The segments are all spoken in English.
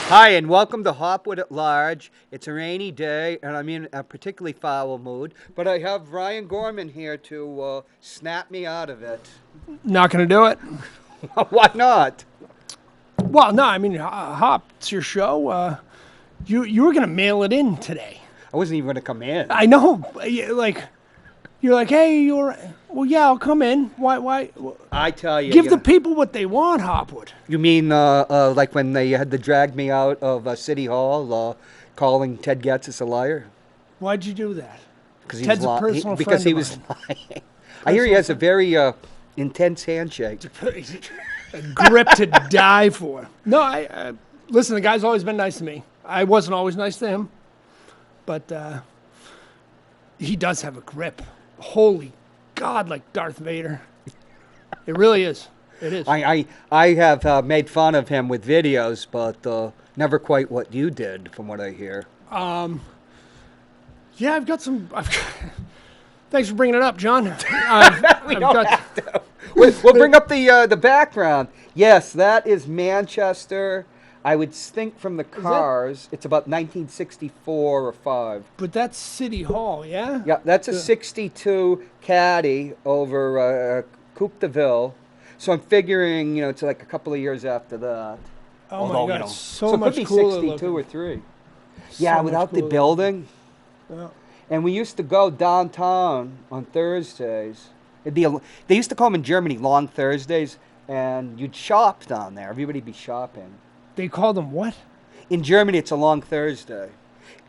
Hi, and welcome to Hopwood at Large. It's a rainy day, and I'm in a particularly foul mood, but I have Ryan Gorman here to snap me out of it. Not going to do it. Why not? Well, no, I mean, Hop, it's your show. You were going to mail it in today. I wasn't even going to come in. I know. You're like, hey, well, yeah, I'll come in. Why? I tell you. Give the people what they want, Hopwood. You mean like when they had to drag me out of City Hall, calling Ted Getzis a liar? Why'd you do that? Because Ted's a personal because friend he of was mine. lying. I hear he has a very intense handshake. A grip to die for. No, listen, the guy's always been nice to me. I wasn't always nice to him, but he does have a grip. Holy God, like Darth Vader. It really is. It is. I have made fun of him with videos, but never quite what you did, from what I hear. Yeah, I've got some. Thanks for bringing it up, John. We don't have to. We'll bring up the background. Yes, that is Manchester. I would think from the cars, it's about 1964 or 5. But that's City Hall, yeah? Yeah, that's a 62 Caddy over Coupe de Ville. So I'm figuring, it's like a couple of years after that. Oh, Although, my God, so it much could be cooler 62 or looking. 3. Yeah, So without much the cooler building. Yeah. And we used to go downtown on Thursdays. They used to call them in Germany Long Thursdays, and you'd shop down there. Everybody'd be shopping. They call them what? In Germany, it's a Long Thursday.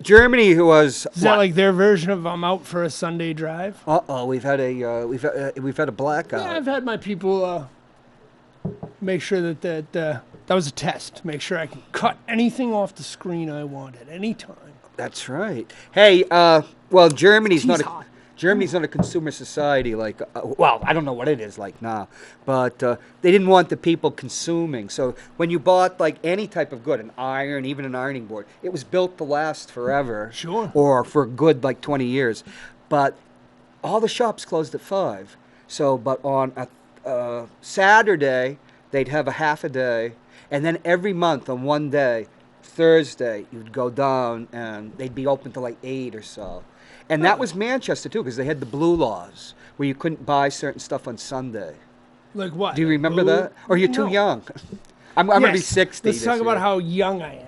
Germany, who was Is that like their version of I'm out for a Sunday drive? we've had a blackout. Yeah, I've had my people make sure that was a test. Make sure I can cut anything off the screen I want at any time. That's right. Hey, well, Germany's Tea's not a hot. Germany's not a consumer society like. Well, I don't know what it is like now, but they didn't want the people consuming. So when you bought like any type of good, an iron, even an ironing board, it was built to last forever. Sure. Or for a good like 20 years, but all the shops closed at 5. So, but on a Saturday they'd have a half a day, and then every month on one day, Thursday, you'd go down and they'd be open till like 8 or so. And that was Manchester too, because they had the blue laws where you couldn't buy certain stuff on Sunday. Like what? Do you Like remember blue? that? Or you're too No. young? I'm going to be Yes. 60. Let's this talk about year. how young I am.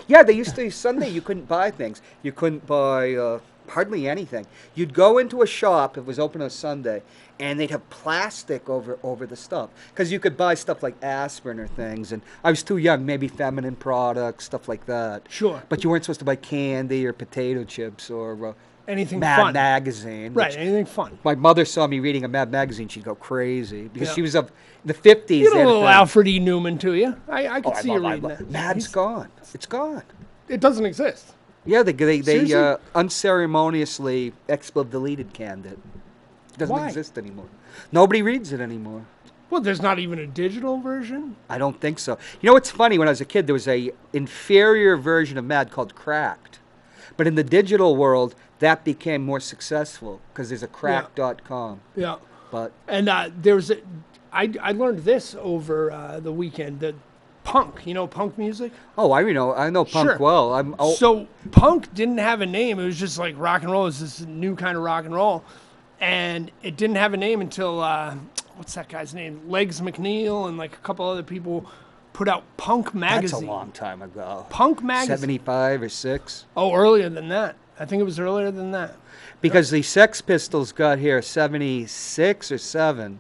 Yeah, they used to Sunday you couldn't buy things. You couldn't buy hardly anything. You'd go into a shop, it was open on Sunday, and they'd have plastic over the stuff. Because you could buy stuff like aspirin or things, and I was too young, maybe feminine products, stuff like that. Sure. But you weren't supposed to buy candy or potato chips or Anything Mad fun. Magazine. Right, which anything fun. my mother saw me reading a Mad Magazine, she'd go crazy. Because Yeah. she was of the 50s. You had they a had little thing. Alfred E. Newman to you. I could Oh, see you reading that. Mad's gone. It's gone. It doesn't exist. Yeah, they Seriously? unceremoniously deleted canned it. It doesn't Why? exist anymore. Nobody reads it anymore. Well, there's not even a digital version. I don't think so. You know what's funny? When I was a kid, there was a inferior version of Mad called Cracked. But in the digital world, that became more successful because there's a cracked.com. Yeah. But And I learned this over the weekend. That punk, punk music. oh, I know punk Sure. well. So punk didn't have a name. It was just like rock and roll. It was this new kind of rock and roll, and it didn't have a name until what's that guy's name? Legs McNeil and like a couple other people put out Punk that's magazine. a long time ago. Punk magazine. 75 or 6. Oh, earlier than that. I think it was earlier than that. Because the Sex Pistols got here 76 or 7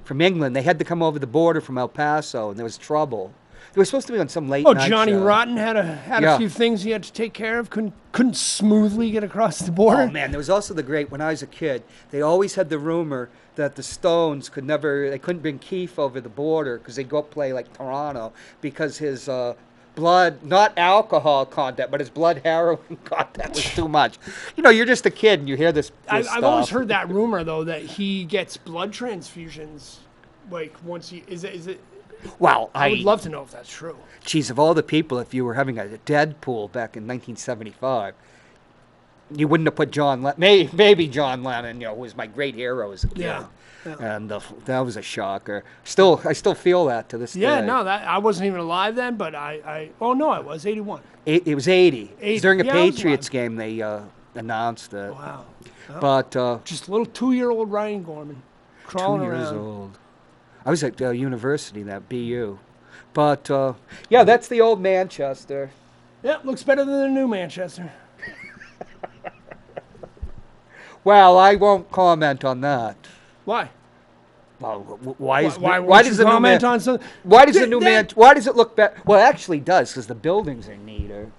from England. They had to come over the border from El Paso, and there was trouble. They were supposed to be on some late Oh, night Johnny show. Rotten had Yeah. a few things he had to take care of. Couldn't smoothly get across the border. Oh man, there was also the great. When I was a kid, they always had the rumor that the Stones couldn't bring Keith over the border because they'd go play like Toronto because his blood, not alcohol content, but his blood heroin content was too much. You're just a kid and you hear this I've stuff. always heard that rumor though that he gets blood transfusions like once he is it. Well, I would love to know if that's true. Geez, of all the people, if you were having a Deadpool back in 1975, you wouldn't have put maybe John Lennon, was my great hero as a kid. Yeah. And that was a shocker. I still feel that to this Yeah, day. no, that I wasn't even alive then, but I was 81. It was 80. It was during a 80. Yeah, I was Patriots alive. game they announced it. Wow. But Just a little 2-year-old Ryan Gorman crawling 2 years around. old. I was at university, that BU. But yeah, that's the old Manchester. Yeah, looks better than the new Manchester. Well, I won't comment on that. Why? Well, why does won't you the new comment man? on something? Why does the new man? Why does it look better? Well, it actually does, because the buildings are neater.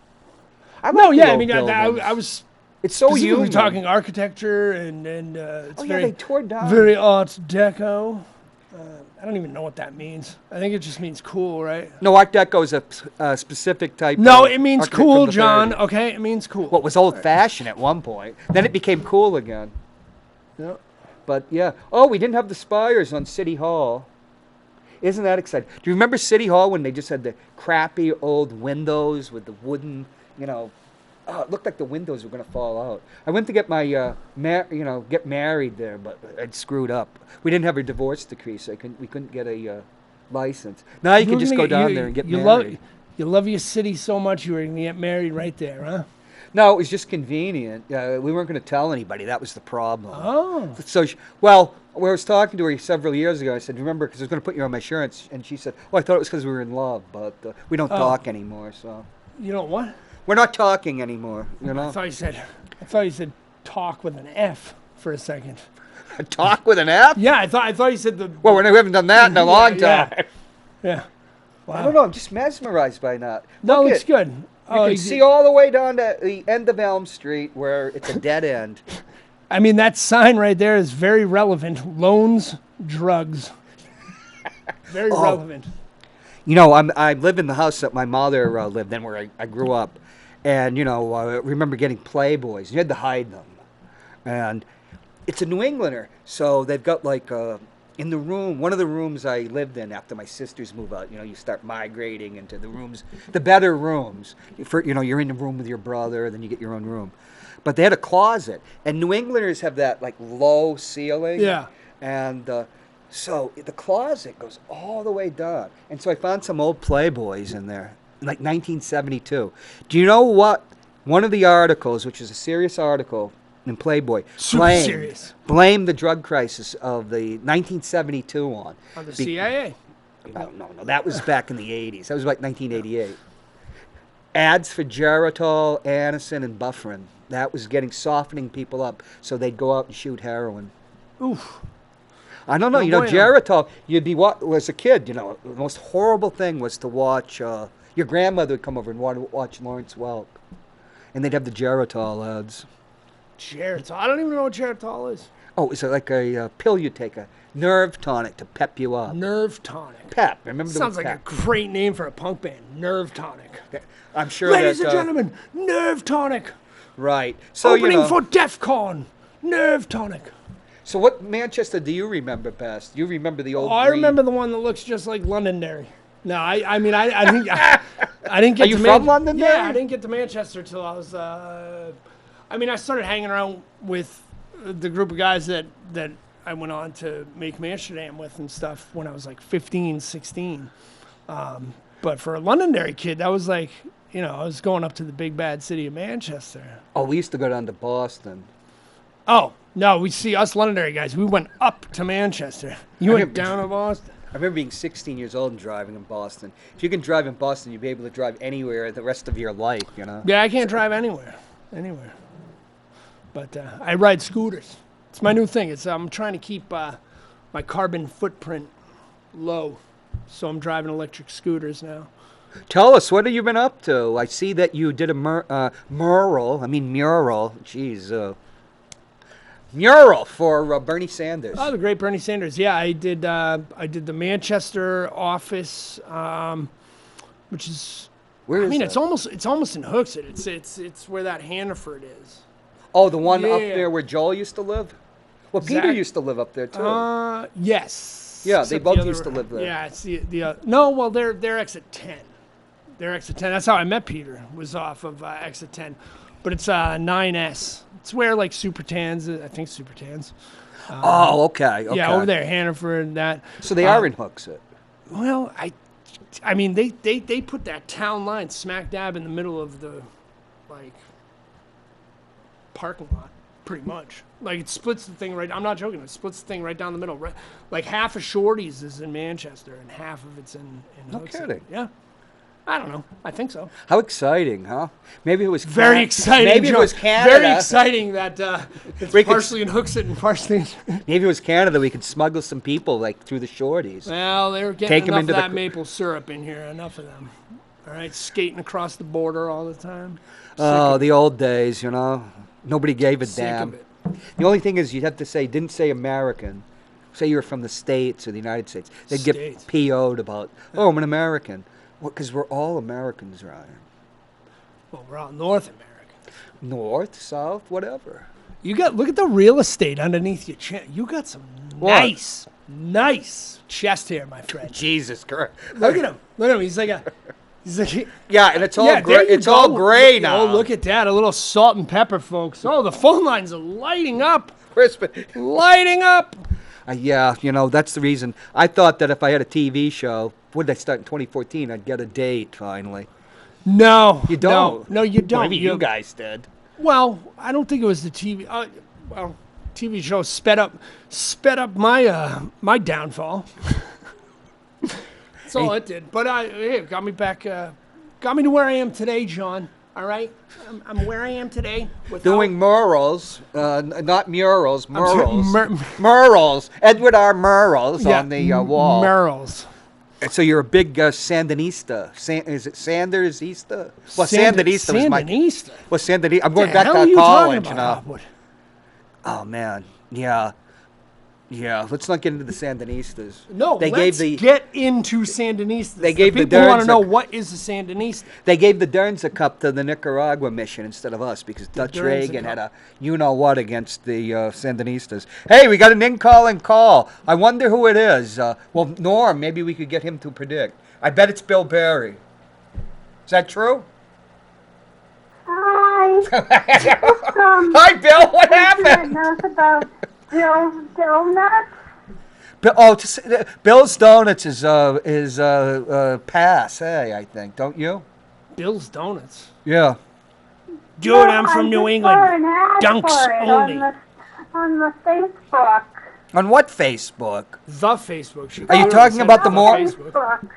I No, like the yeah, I old mean, buildings. I was It's so specifically human. talking architecture and it's Oh yeah, very they tore down. very Art Deco. I don't even know what that means. I think it just means cool, right? No, Art Deco is a specific type. No, of it means architect from cool, the John. 30s. Okay, it means cool. What was old-fashioned at one point? Then it became cool again. Yeah. But yeah. Oh, we didn't have the spires on City Hall. Isn't that exciting? Do you remember City Hall when they just had the crappy old windows with the wooden, it looked like the windows were going to fall out. I went to get my, get married there, but I'd screwed up. We didn't have a divorce decree, so we couldn't get a license. Now you can just go down there and get married. You love your city so much you were going to get married right there, huh? No, it was just convenient. We weren't going to tell anybody. That was the problem. Oh. So, I was talking to her several years ago. I said, remember, because I was going to put you on my insurance. And she said, I thought it was because we were in love, but we don't talk anymore. So You know what? we're not talking anymore, I thought you said talk with an F for a second. Talk with an F? Yeah, I thought you said the. Well, we haven't done that in a long yeah. time. Yeah. I don't know. I'm just mesmerized by that. No, Look it's at- good. You can see all the way down to the end of Elm Street where it's a dead end. I mean, that sign right there is very relevant. Loans, drugs. Very relevant. I live in the house that my mother lived in, where I grew up, and I remember getting Playboys. You had to hide them, and it's a New Englander, so they've got like in the room, one of the rooms I lived in after my sisters move out. You start migrating into the rooms, the better rooms. You're in the room with your brother, then you get your own room. But they had a closet, and New Englanders have that like low ceiling. Yeah. And so the closet goes all the way down. And so I found some old Playboys in there, like 1972. Do you know what? One of the articles, which is a serious article in Playboy, Super serious. blamed the drug crisis of the 1972 on. On the CIA. No. That was back in the 80s. That was like 1988. Ads for Geritol, Anacin, and Bufferin. That was softening people up so they'd go out and shoot heroin. Oof. I don't know. No bueno. Geritol, as a kid, the most horrible thing was to watch, your grandmother would come over and watch Lawrence Welk. And they'd have the Geritol ads. Geritol. I don't even know what Geritol is. Oh, it's like a pill you take, a nerve tonic to pep you up. Nerve tonic. Pep. Remember the Sounds word like pep. a great name for a punk band. Nerve tonic. I'm sure Ladies that, and gentlemen, Nerve tonic. right. So, Opening for DEF CON. Nerve tonic. So what Manchester do you remember best? Do you remember the old I green- remember the one that looks just like Londonderry. No, I mean, I think I didn't get Are you to from Londonderry? Yeah, I didn't get to Manchester till I was. I started hanging around with the group of guys that I went on to make Amsterdam with and stuff when I was like 15, 16. But for a Londonderry kid, that was like, I was going up to the big bad city of Manchester. Oh, we used to go down to Boston. Oh, no, we see us Londonderry guys. We went up to Manchester. You went down to Boston? I remember being 16 years old and driving in Boston. If you can drive in Boston, you'll be able to drive anywhere the rest of your life, Yeah, I can't drive anywhere. But I ride scooters. It's my new thing. I'm trying to keep my carbon footprint low. So I'm driving electric scooters now. Tell us, what have you been up to? I see that you did a mural for Bernie Sanders. Oh, the great Bernie Sanders. Yeah, I did the Manchester office, which is. Where is that? It's almost in Hooksett. It's where that Hannaford is. Oh, the one up Yeah. there where Joel used to live? Well, Peter Exact- used to live up there, too. Yes. Yeah, they Except both the other- used to live there. Yeah, it's the no. Well, they're exit 10. They're exit 10. That's how I met Peter. Was off of exit 10. but it's 9S. It's where like Super Tans, I think Super Tans. Oh, okay. Yeah, over there, Hannaford and that. So they are in Hooksett. Well, I mean, they put that town line smack dab in the middle of the, like, parking lot, pretty much. Like, it splits the thing right, I'm not joking, it splits the thing right down the middle. Right, like, half of Shorty's is in Manchester, and half of it's in No Hooksett. kidding. Yeah. I don't know. I think so. How exciting, huh? Maybe it was Very exciting. Maybe Joe. it was Canada. Very exciting that it's We could- partially in Hooksett and partially in... Maybe it was Canada. We could smuggle some people like through the Shorties. Well, they were Take getting 'em enough into of the that cr- maple syrup in here. Enough of them. All right, skating across the border all the time. Oh, the old days, you know. Nobody gave a Sick damn. of it. The only thing is, you'd have to say, didn't say American. Say you were from the States or the United States. They'd States. get PO'd about, oh, I'm an American. Well, because we're all Americans, Ryan. Well, we're all North American. North, South, whatever. Look at the real estate underneath your chin. You got some What? nice chest hair, my friend. Jesus Christ. Look at him. Look at him. He's like, Yeah, and it's all yeah, there gray. you It's all go. gray now. Oh, look at that. A little salt and pepper, folks. Oh, the phone lines are lighting up. Crispin. Lighting up. Yeah, you know, that's the reason. I thought that if I had a TV show, would I start in 2014, I'd get a date finally. No. You don't? No, you don't. Maybe you guys did. Well, I don't think it was the TV. TV show sped up my downfall. That's all it did. But it got me back. Got me to where I am today, John. All right, I'm where I am today. Doing murals, not murals, murals. Mur- Murals. Edward R. Murals Yeah, on the wall. Murals. And so you're a big Sandinista. Is it Sandersista? Well, Sandinista was my... Sandinista. Well, Sandinista. I'm going The back hell are to you talking college about, now. Hopwood? Oh, man. Yeah. Yeah, let's not get into the Sandinistas. No, they let's get into Sandinistas. They gave the people want Derns to know a- what is a Sandinista. They gave the Derns Cup to the Nicaragua mission instead of us because Dutch Derns Reagan Cup. had a you-know-what against the Sandinistas. Hey, we got an incoming call. I wonder who it is. Well, Norm, maybe we could get him to predict. I bet it's Bill Barry. Is that true? Hi. Hi, Bill. What happened? Knows about Bill's Donuts. Bill's Donuts is passe, I think. Don't you? Bill's Donuts. Yeah. Dude, No, I'm from I New just England. saw an ad Dunks for it only. on the Facebook. On what Facebook? The Facebook. She Are you clearly talking said about the the more- Facebook. Facebook.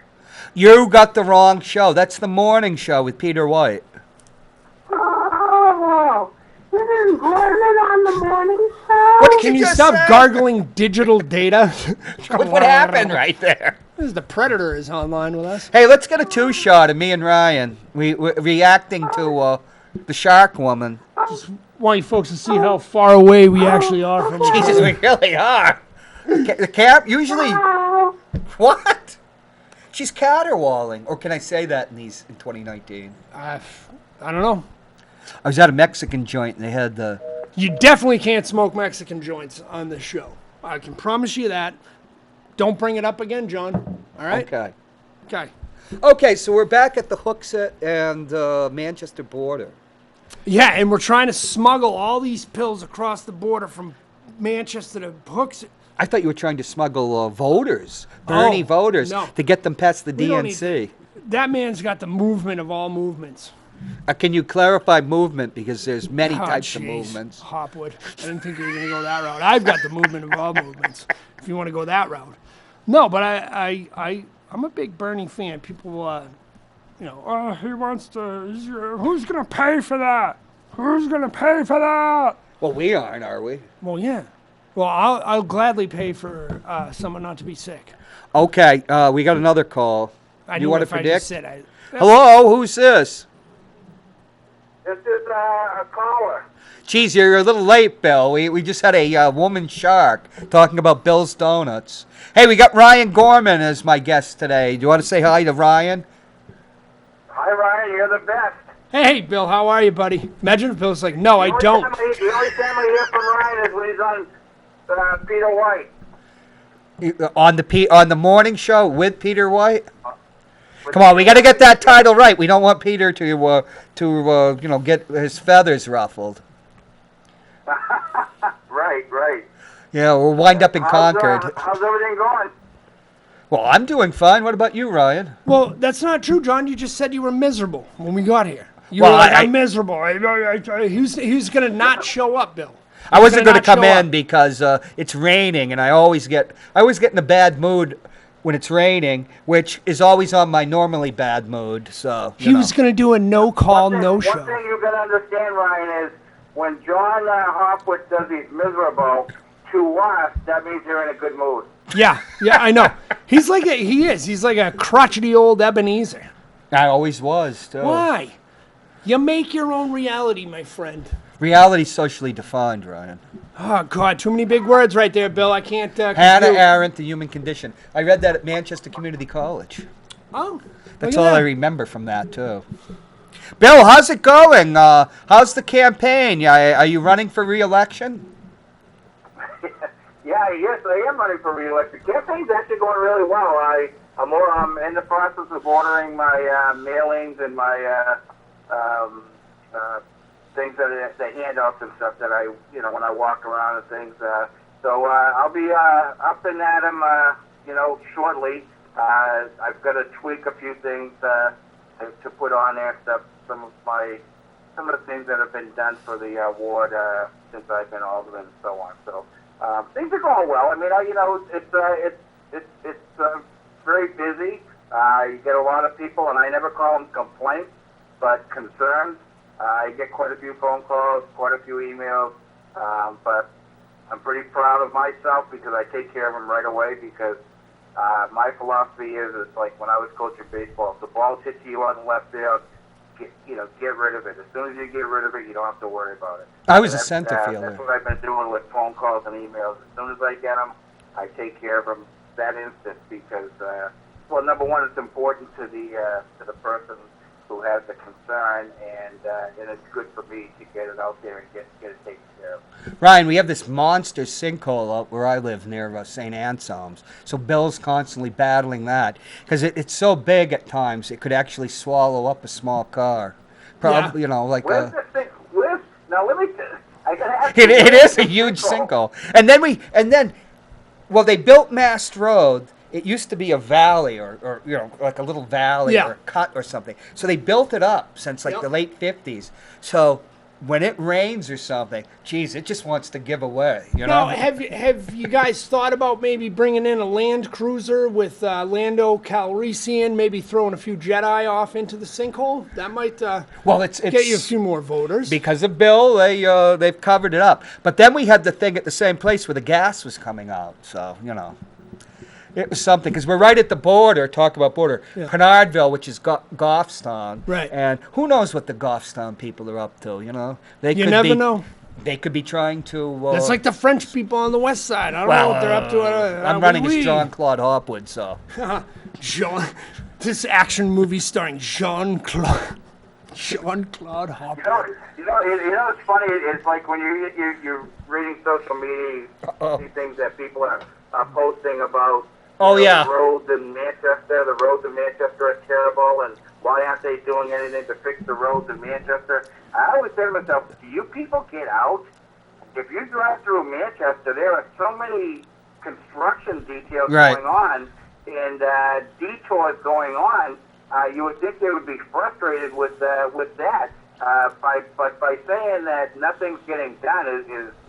You got the wrong show. That's the morning show with Peter White. Oh, isn't Gorman on the morning show? What did Can you just stop say? gargling digital data? What happened right there? This is the Predator is online with us. Hey, let's get a two-shot of me and Ryan. We're reacting to the Shark Woman. Want you folks to see how far away we actually are from each Jesus, other. we really are. The cap usually Oh, what? She's caterwauling, or can I say that in 2019? I don't know. I was at a Mexican joint and they had the. You definitely can't smoke Mexican joints on this show. I can promise you that. Don't bring it up again, John. All right? Okay. Okay. Okay, so we're back at the Hooksett and Manchester border. Yeah, and we're trying to smuggle all these pills across the border from Manchester to Hooksett. I thought you were trying to smuggle voters, Bernie Oh, voters, no. to get them past the We don't DNC. That man's got the movement of all movements. Can you clarify movement because there's many Oh, types of jeez. movements. Hopwood. I didn't think you were going to go that route. I've got the movement of all movements, if you want to go that route. No, but I'm a big Bernie fan. People, oh, he wants to, who's going to pay for that? Who's going to pay for that? Well, we aren't, are we? Well, yeah. Well, I'll gladly pay for someone not to be sick. Okay, we got another call. I You knew want to if I predict? just said Hello, who's this? This is a caller. Geez, you're a little late, Bill. We just had a woman shark talking about Bill's Donuts. Hey, we got Ryan Gorman as my guest today. Do you want to say hi to Ryan? Hi, Ryan. You're the best. Hey, Bill, how are you, buddy? Imagine if Bill's like, no, I don't. The only time I hear from Ryan is when he's on Peter White. On the morning show with Peter White? Come on, we got to get that title right. We don't want Peter to get his feathers ruffled. Right. Yeah, we'll wind up in Concord. How's everything going? Well, I'm doing fine. What about you, Ryan? Well, that's not true, John. You just said you were miserable when we got here. You Well, were like, I- I'm miserable. He was going to not show up, Bill. I wasn't going to not come show in up. because it's raining, and I always get in a bad mood when it's raining, which is always on my normally bad mood. So He was going to do a no-call, One no-show. thing you got to understand, Ryan, is when John Hopwood says he's miserable, to us, that means you're in a good mood. Yeah, I know. He's like a crotchety old Ebenezer. I always was too. Why? You make your own reality, my friend. Reality socially defined, Ryan. Oh, God, too many big words right there, Bill. I can't Hannah compute. Arendt, The Human Condition. I read that at Manchester Community College. Oh, That's look all at I that. remember from that, too. Bill, how's it going? How's the campaign? Are you running for re-election? Yes, I am running for re-election. Campaign's actually going really well. I'm in the process of ordering my mailings and my things the handouts and stuff that when I walk around and things. So I'll be up and at 'em, shortly. I've got to tweak a few things to put on there, some of the things that have been done for the ward since I've been alderman and so on. So things are going well. I mean, it's very busy. You get a lot of people, and I never call them complaints, but concerns. I get quite a few phone calls, quite a few emails, but I'm pretty proud of myself because I take care of them right away because my philosophy is like when I was coaching baseball, if the ball hits you on the left field, get rid of it. As soon as you get rid of it, you don't have to worry about it. I was a center fielder. That's what I've been doing with phone calls and emails. As soon as I get them, I take care of them that instant because, number one, it's important to the person who has the concern, and it's good for me to get it out there and get it taken care of. Ryan, we have this monster sinkhole out where I live near St. Anselm's. So Bill's constantly battling that because it's so big at times it could actually swallow up a small car. Probably, Where's this thing? Now let me. I gotta ask It you, is a huge sinkhole. And then they built Mast Road. It used to be a valley or like a little valley or a cut or something. So they built it up since the late 50s. So when it rains or something, geez, it just wants to give away. Now, have you guys thought about maybe bringing in a Land Cruiser with Lando Calrissian, maybe throwing a few Jedi off into the sinkhole? That might it's get you a few more voters. Because of Bill, they've covered it up. But then we had the thing at the same place where the gas was coming out. So it was something because we're right at the border. Talk about border, Penardville, which is Goffstown, right? And who knows what the Goffstown people are up to? You never know. They could be trying to. It's like the French people on the west side. I don't know what they're up to. I'm running as Jean-Claude Hopwood, so. This action movie starring Jean-Claude Hopwood. It's funny. It's like when you're reading social media, you see things that people are posting about. The roads in Manchester. The roads in Manchester are terrible, and why aren't they doing anything to fix the roads in Manchester? I always say to myself, do you people get out? If you drive through Manchester, there are so many construction details going on and detours going on. You would think they would be frustrated with that. But by saying that nothing's getting done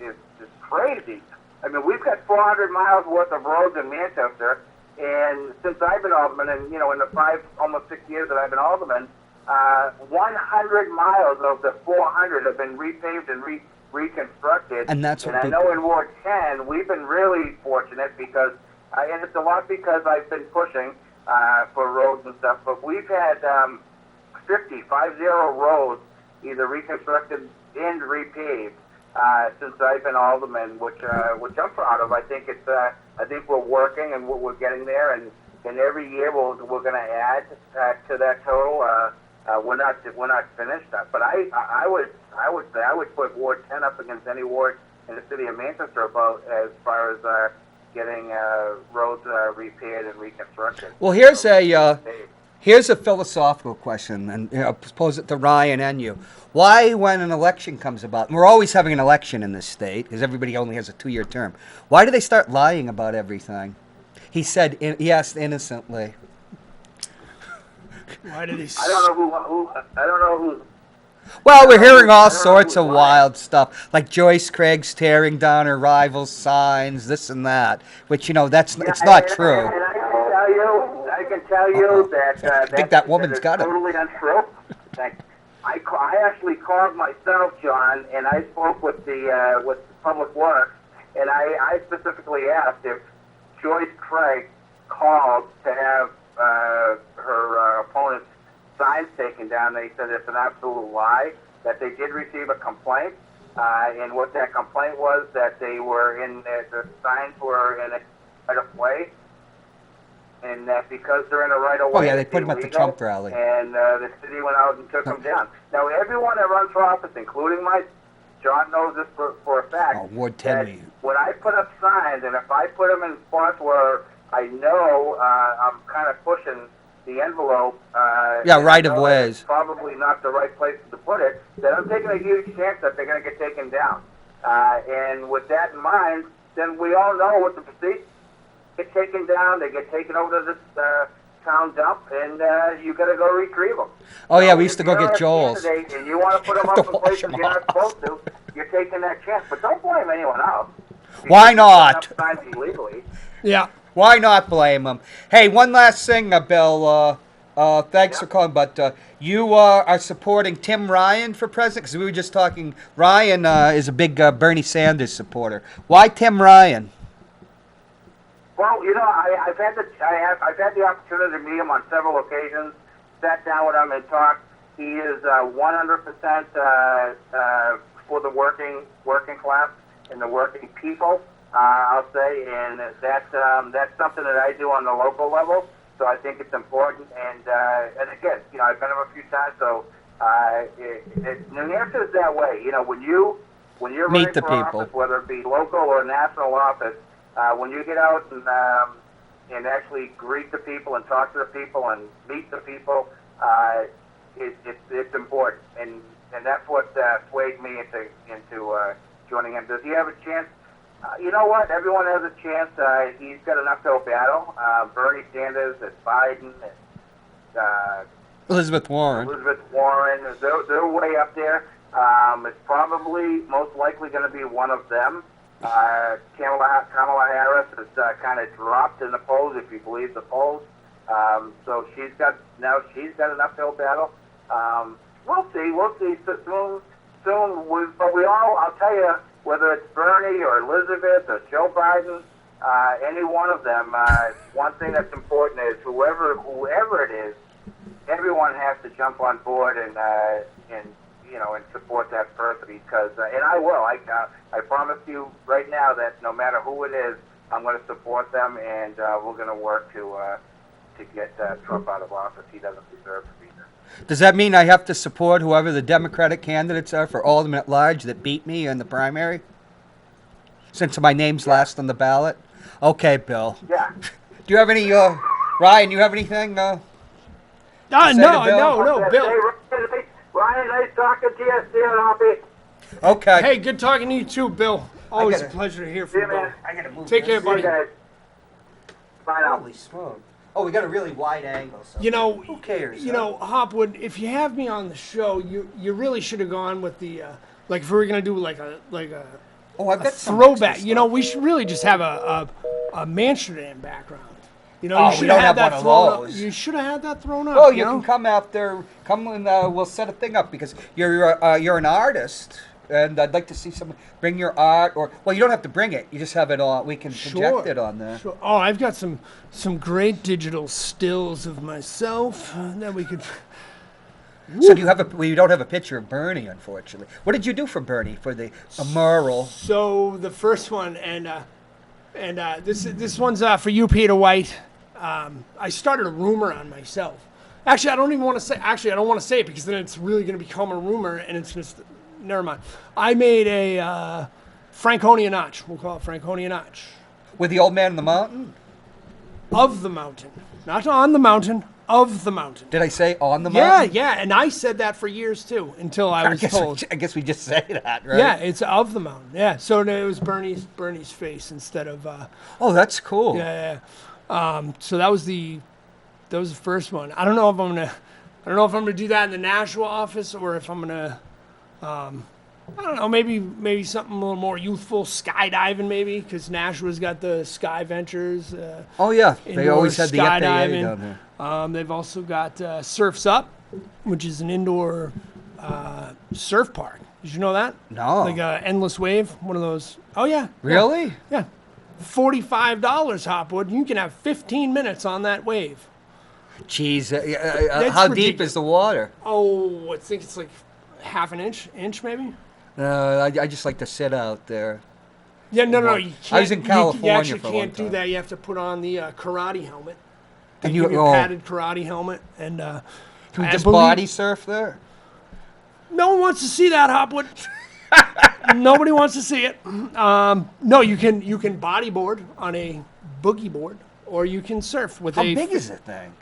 is crazy. I mean, we've got 400 miles worth of roads in Manchester, and since I've been alderman, and in the almost 6 years that I've been alderman, 100 miles of the 400 have been repaved and reconstructed. And that's what I know in Ward 10 we've been really fortunate because, and it's a lot because I've been pushing for roads and stuff. But we've had 50 roads either reconstructed and repaved. Since I've been alderman, which I'm proud of. I think we're working and we're getting there, and every year we're going to add to that total. We're not finished, but I would say I would put Ward 10 up against any ward in the city of Manchester about as far as getting roads repaired and reconstructed. Well, here's a Here's a philosophical question, and I'll pose it to Ryan and you. Why, when an election comes about, and we're always having an election in this state, because everybody only has a 2-year term, why do they start lying about everything? He said, he asked innocently. Why did he? I don't know who. Well, we're hearing all sorts of wild stuff, like Joyce Craig's tearing down her rival's signs, this and that, which, it's not true. And I can tell you that I think that woman's got it. Totally untrue. I actually called myself, John, and I spoke with the Public Works, and I specifically asked if Joyce Craig called to have her opponent's signs taken down. They said it's an absolute lie, that they did receive a complaint, and what that complaint was, that they were the signs were in a right-of-way, and that because they're in a right-of-way, oh yeah, they put them at the Trump rally, and the city went out and took them down. Now, everyone that runs for office, including John knows this for a fact. Oh, Ward 10. When I put up signs, and if I put them in spots where I know I'm kind of pushing the envelope, right of ways, it's probably not the right place to put it, then I'm taking a huge chance that they're going to get taken down. And with that in mind, then we all know what the procedure. Get taken down, they get taken over to this town dump, and you got to go retrieve them. Oh yeah, we used to go get Joel's. And you want to put them up in places you're not supposed to, you're taking that chance. But don't blame anyone else. Why not? Signs illegally. Yeah. Why not blame them? Hey, one last thing, Bill. Thanks for calling, but you are supporting Tim Ryan for president, because we were just talking. Ryan is a big Bernie Sanders supporter. Why Tim Ryan? Well, I've had the opportunity to meet him on several occasions. Sat down with him and talked. He is 100% for the working class and the working people. I'll say, and that's something that I do on the local level. So I think it's important. And again, I've met him a few times. So New Hampshire is that way. When you're meet running the for people, office, whether it be local or national office. When you get out and actually greet the people and talk to the people and meet the people, it's important, and that's what swayed me into joining him. Does he have a chance? You know what? Everyone has a chance. He's got an uphill battle. Bernie Sanders, and Biden, and Elizabeth Warren. They're way up there. It's probably most likely going to be one of them. Kamala Harris has kind of dropped in the polls, if you believe the polls. So she's got an uphill battle. We'll see. Soon. But I'll tell you, whether it's Bernie or Elizabeth or Joe Biden, any one of them, one thing that's important is whoever it is, everyone has to jump on board and support that person, because and I will. I promise you right now that no matter who it is, I'm going to support them, and we're going to work to get Trump out of office. He doesn't deserve to be there. Does that mean I have to support whoever the Democratic candidates are for alderman at large that beat me in the primary? Since my name's last on the ballot? Okay, Bill. Yeah. Do you have any, Ryan, you have anything? No, Bill. Ryan, nice talking to you. See you, Hoppy. Okay. Hey, good talking to you too, Bill. Always a pleasure to hear from you, Bill. I gotta move. Take care, buddy. Bye now. Holy smoke. Oh, we got a really wide angle. So who cares? Hopwood, if you have me on the show, you really should have gone with the like if we were gonna do like a I've got throwback. We should really just have a Amsterdam background. You should we don't have have that one of thrown those. up. You should have had that thrown up. Oh, you can come and we'll set a thing up, because you're an artist, and I'd like to see someone bring your art, or you don't have to bring it. You just have it on. We can project it on there. Sure. Oh, I've got some great digital stills of myself that we could. So do you have you don't have a picture of Bernie, unfortunately. What did you do for Bernie for the mural? So the first one, and this one's for you, Peter White. I started a rumor on myself. Actually, I don't even want to say. Actually, I don't want to say it, because then it's really going to become a rumor, and it's just. Never mind. I made a Franconia notch. We'll call it Franconia notch. With the old man in the mountain? Of the mountain. Not on the mountain, of the mountain. Did I say on the Yeah, mountain? yeah, and I said that for years too until I was told. I guess we just say that, right? Yeah, it's of the mountain. Yeah, so it was Bernie's face instead of. Oh, that's cool. Yeah. So that was the first one. I don't know if I'm gonna do that in the Nashua office or if I'm gonna. I don't know, maybe something a little more youthful, skydiving maybe, because Nashua's got the Sky Ventures. Oh yeah, they indoor always had the FAA skydiving. down there. They've also got Surf's Up, which is an indoor surf park. Did you know that? No. Like a endless wave, one of those. Oh yeah. Really? Yeah. $45, Hopwood. You can have 15 minutes on that wave. Jeez, how deep ridiculous. is the water? Oh, I think it's like half an inch maybe. I just like to sit out there. Yeah, no, you can't. I was in California You actually for a can't long do time. that. You have to put on the karate helmet. And They you give you oh, a padded karate helmet, and can we I just believe- body surf there? No one wants to see that, Hopwood. Nobody wants to see it. No, you can bodyboard on a boogie board, or you can surf with How a. big is the thing?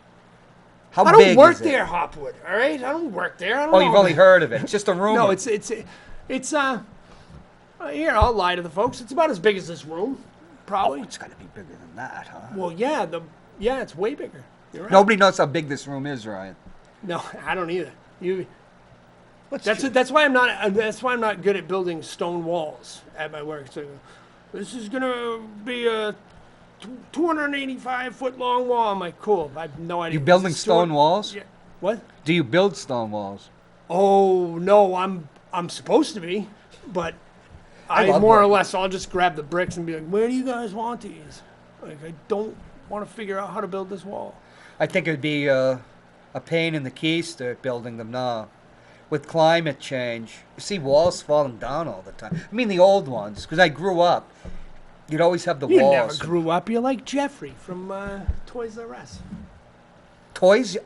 How I big don't work is it? there, Hopwood. All right, I don't work there. I don't Oh, know. you've only heard of it. It's just a rumor. No, it's here. I'll lie to the folks. It's about as big as this room, probably. Oh, it's got to be bigger than that, huh? Well, yeah, it's way bigger. You're right. Nobody knows how big this room is, Ryan. No, I don't either. That's why I'm not good at building stone walls at my work. So this is gonna be a 285-foot long wall. I'm like, cool. I have no idea. You building This is stone walls? Yeah. What? Do you build stone walls? Oh no, I'm supposed to be, but I love more or that. less I'll just grab the bricks and be like, where do you guys want these? Like, I don't want to figure out how to build this wall. I think it'd be a pain in the keister building them now. With climate change, you see walls falling down all the time. I mean the old ones, because I grew up. You'd always have the You walls. never grew up. You're like Jeffrey from Toys R Us. Toys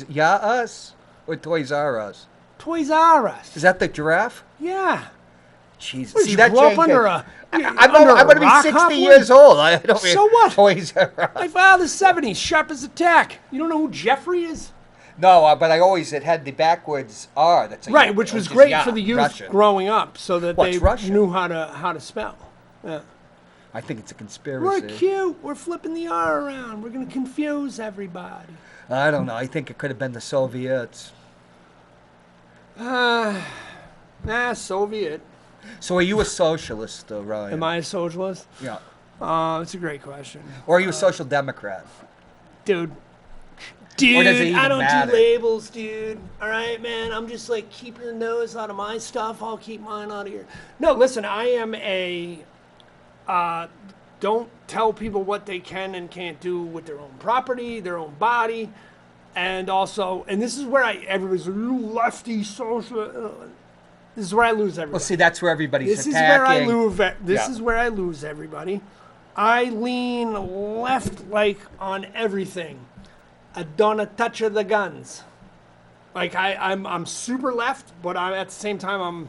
Ya Us or Toys R Us? Toys R Us. Is that the giraffe? Yeah. Jesus. What, See you that grew up change- under a- I'm under going a to be rock, 60 Hopwood? years old. I don't So what? Toys R Us. My father's 70s, sharp as a tack. You don't know who Jeffrey is? No, but it had the backwards R. That's a Right, which was is great ya, for the youth Russian. growing up, so that What's they Russian? knew how to spell. Yeah. I think it's a We're conspiracy. cute. We're flipping the R around. We're gonna confuse everybody. I don't know. I think it could have been the Soviets. Soviet. So are you a socialist, Ryan? Am I a socialist? Yeah. It's a great question, Or are you a social democrat? dude. Or does it even I don't matter? do labels, dude. All right, man. I'm just like keeping the nose out of my stuff. I'll keep mine out of your. No, listen. I am a. Don't tell people what they can and can't do with their own property, their own body, and also. And this is where everybody's like, you lefty social. This is where I lose everybody. Well, see, that's where everybody's This is attacking. where I lose. This Yeah. is where I lose everybody. I lean left like on everything. I don't touch the guns. Like I'm super left, but at the same time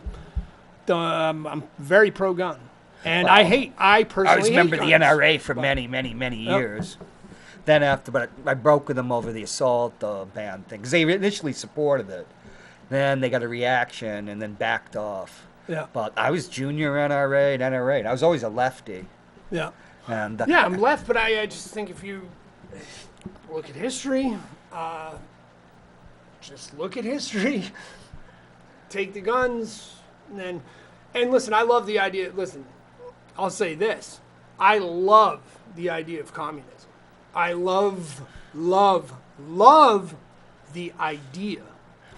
I'm very pro gun, and I personally I was a member of the hate guns. NRA for many years. Then but I broke with them over the assault ban thing because they initially supported it. Then they got a reaction and then backed off. Yeah. But I was junior NRA and NRA, and I was always a lefty. Yeah. And Yeah, I'm left, but I just think if you look at history, just look at history, take the guns, and listen, I love the idea. Listen, I'll say this. I love the idea of communism. I love the idea.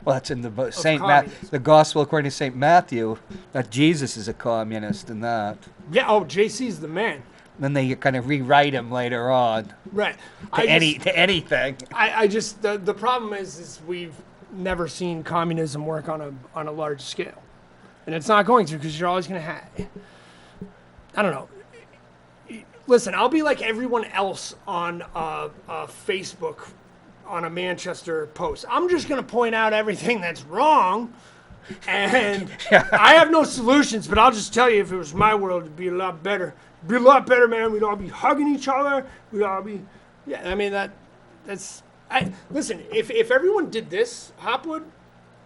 Well, that's in the communism. the Gospel according to St. Matthew, that Jesus is a communist and that. Yeah, JC's the man. Then they kind of rewrite him later on Right. to anything. I just the problem is we've never seen communism work on a large scale, and it's not going to because you're always going to have. I don't know. Listen, I'll be like everyone else on Facebook on a Manchester post. I'm just going to point out everything that's wrong, and I have no solutions. But I'll just tell you, if it was my world, it'd be a lot better. It'd be a lot better, man. We'd all be hugging each other. We'd all be, yeah. I mean that's. Listen, if everyone did this, Hopwood,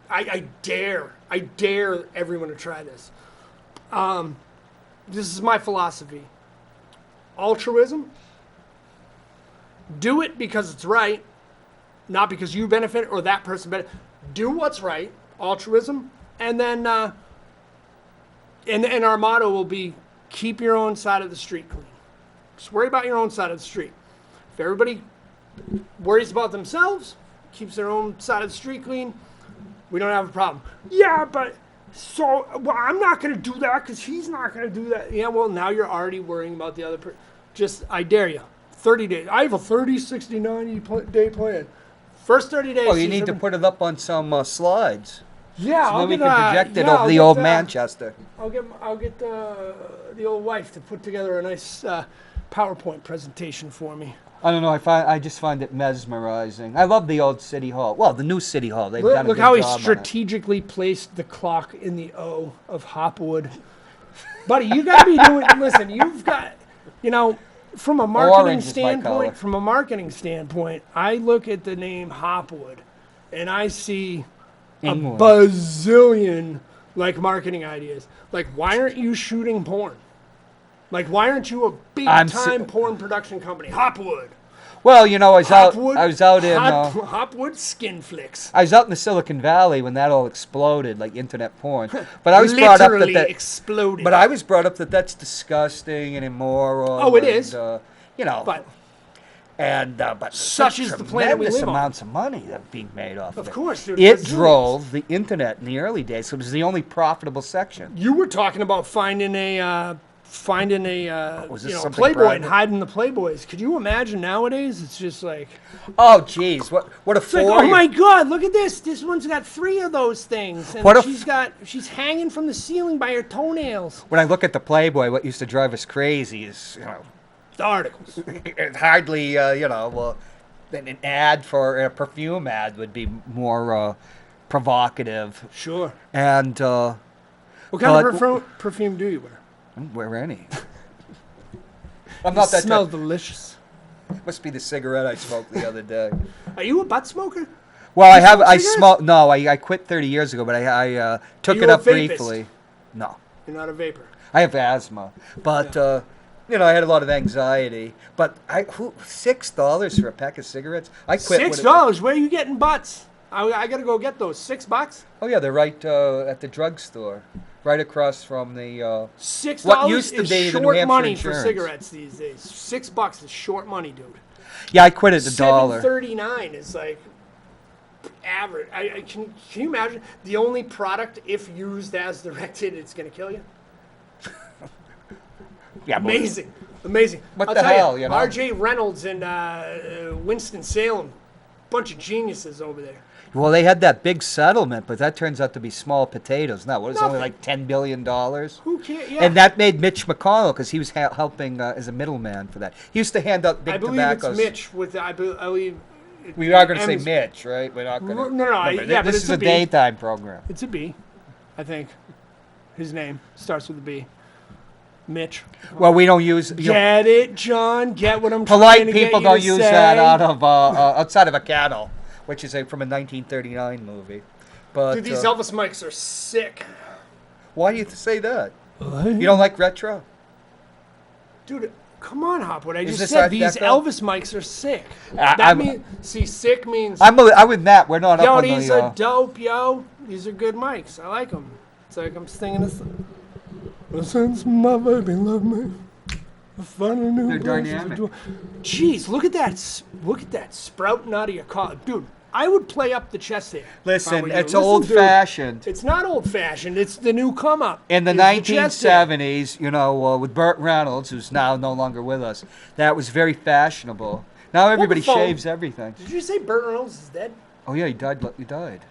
I dare everyone to try this. This is my philosophy. Altruism. Do it because it's right, not because you benefit or that person benefit. Do what's right, altruism, and then and our motto will be keep your own side of the street clean. Just worry about your own side of the street. If everybody worries about themselves, keeps their own side of the street clean, we don't have a problem. Yeah, but I'm not going to do that because he's not going to do that. Yeah, well, now you're already worrying about the other person. I dare you. 30 days. I have a 30, 60, 90 day plan. First 30 days. Oh, you need to put it up on some slides. Yeah, so then we can project it over the old Manchester. I'll get the old wife to put together a nice PowerPoint presentation for me. I don't know. I just find it mesmerizing. I love the old City Hall. Well, the new City Hall. They've done a good Look how he job strategically placed the clock in the O of Hopwood. Buddy, you got to be doing. Listen, you've got. From a marketing standpoint, I look at the name Hopwood, and I see England. a bazillion marketing ideas. Why aren't you shooting porn? Why aren't you a big-time porn production company? Hopwood. Well, I was out in Hopwood Skin Flicks. I was out in the Silicon Valley when that all exploded, like internet porn. But I was brought up that exploded. But I was brought up that that's disgusting and immoral. Oh, it is. But such is the planet we live on. Tremendous amounts of money that being made off of it. Of course, dude. It drove the internet in the early days. So it was the only profitable section. You were talking about finding a Playboy private? and hiding the Playboys. Could you imagine nowadays? It's just like, oh geez, what a four! oh my God, look at this! This one's got 3 of those things, and she's hanging from the ceiling by her toenails. When I look at the Playboy, what used to drive us crazy is the articles. It's hardly an ad for a perfume ad would be more provocative. Sure. And what kind of perfume do you wear? I don't wear any. I'm not that. Smells delicious. Must be the cigarette I smoked the other day. Are you a butt smoker? Well, I smoked. No, I quit 30 years ago, but I took it up briefly. No. You're not a vapor. I have asthma, but I had a lot of anxiety. But $6 for a pack of cigarettes? I quit. $6? Where are you getting butts? I gotta go get those. $6? Oh yeah, they're right at the drugstore. Right across from the $6 what used to is be the New short Hampshire money Insurance. for cigarettes these days. $6 is short money, dude. Yeah, I quit at $1. $7.39 is like average. Can you imagine the only product, if used as directed, it's gonna kill you? Yeah, amazing. What the hell, R.J. Reynolds and Winston-Salem, bunch of geniuses over there. Well, they had that big settlement, but that turns out to be small potatoes. Now, what is it, only like $10 billion? Who cares? Yeah. And that made Mitch McConnell, because he was helping as a middleman for that. He used to hand out big tobaccos. I believe it's Mitch with, I believe. We are going to say Mitch, right? We're not going to. No, yeah, but this is a daytime program. It's a B, I think. His name starts with a B. Mitch. Well, we don't use. Get it, John? Get what I'm polite trying to get you people don't to use say? that out of outside of a cattle, which is from a 1939 movie. But dude, these Elvis mics are sick. Why do you say that? You don't like retro? Dude, come on, Hopwood. I Is just this said Art these Deco? Elvis mics are sick. Sick means. I'm with Matt. We're not up on the. Yo, these are dope, yo. These are good mics. I like them. It's like I'm singing this. Since my baby loved me, I found a new. They're dynamic. Jeez, look at that! Look at that sprouting out of your collar, dude. I would play up the chest there. Listen, it's old-fashioned. It's not old-fashioned. It's the new come-up. In the 1970s, with Burt Reynolds, who's now no longer with us, that was very fashionable. Now everybody shaves everything. Did you say Burt Reynolds is dead? Oh yeah, he died.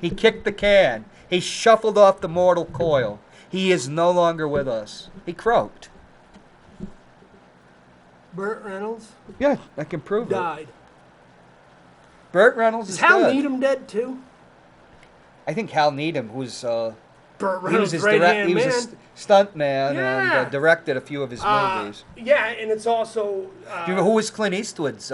He kicked the can. He shuffled off the mortal coil. He is no longer with us. He croaked. Burt Reynolds? Yeah, I can prove died. Burt Reynolds is Hal dead. Needham dead too? I think Hal Needham was. Burt Reynolds' he was man. a stunt man and directed a few of his movies. Yeah, and it's also. Do you know who was Clint Eastwood's?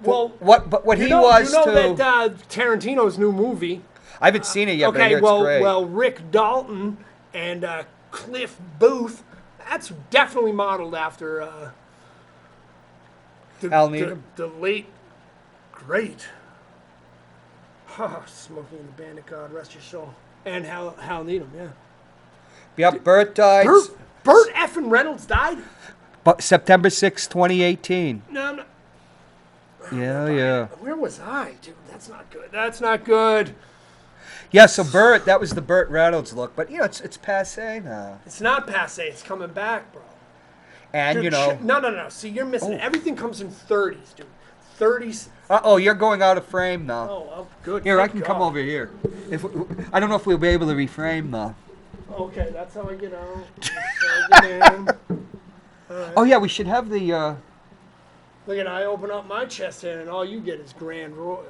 Well, what he was you know to. that Tarantino's new movie. I haven't seen it yet, but I Okay, hear it's great. well, Rick Dalton and Cliff Booth. That's definitely modeled after the late great Smokey and the Bandit. God rest your soul. And Hal Needham, yeah. Yep, Burt died. Burt effing Reynolds died. But September 6, 2018. No, I'm not. Yeah. Where was I, dude? That's not good. That's not good. Yeah, so Burt, that was the Burt Reynolds look, but it's passe now. It's not passe. It's coming back, bro. And Dude, no. See, you're missing it. Everything comes in 30s, dude. 30s. You're going out of frame now. Oh, good. Here, I can come over here. I don't know if we'll be able to reframe though. Okay, that's how I get out. That's how I get in. Right. Oh yeah, we should have the. Look at I open up my chest here, and all you get is Grand Royal.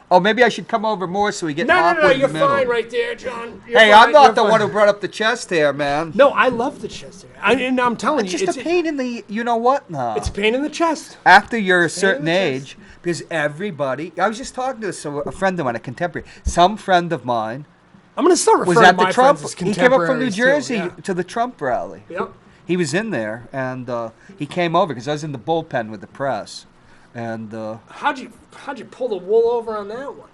Oh, maybe I should come over more so we get No, Hopwood in you're the middle. fine right there, John. Hey, I'm not the one who brought up the chest hair, man. No, I love the chest hair. And I'm telling It's you, just a pain in the you know what now. It's a pain in the chest. After you're a certain age, because everybody. I was just talking to a friend of mine, a contemporary. Some friend of mine I'm going to start was referring at to the my Trump. friends as He came up from New contemporaries, Jersey too, yeah. to the Trump rally. Yep. He was in there, and he came over because I was in the bullpen with the press. And how'd you pull the wool over on that one?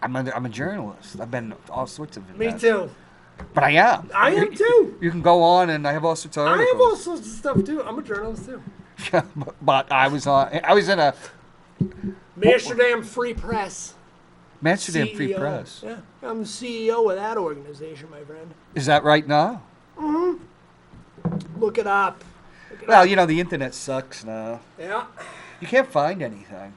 I'm a journalist. I've been all sorts of Me events. too. But I am. I am too. You can go on, and I have all sorts of I articles. have all sorts of stuff too. I'm a journalist too. But I was in a Amsterdam Free Press. Amsterdam Free CEO. Press. Yeah, I'm the CEO of that organization, my friend. Is that right now? Look it up. Well, the internet sucks now. Yeah. You can't find anything.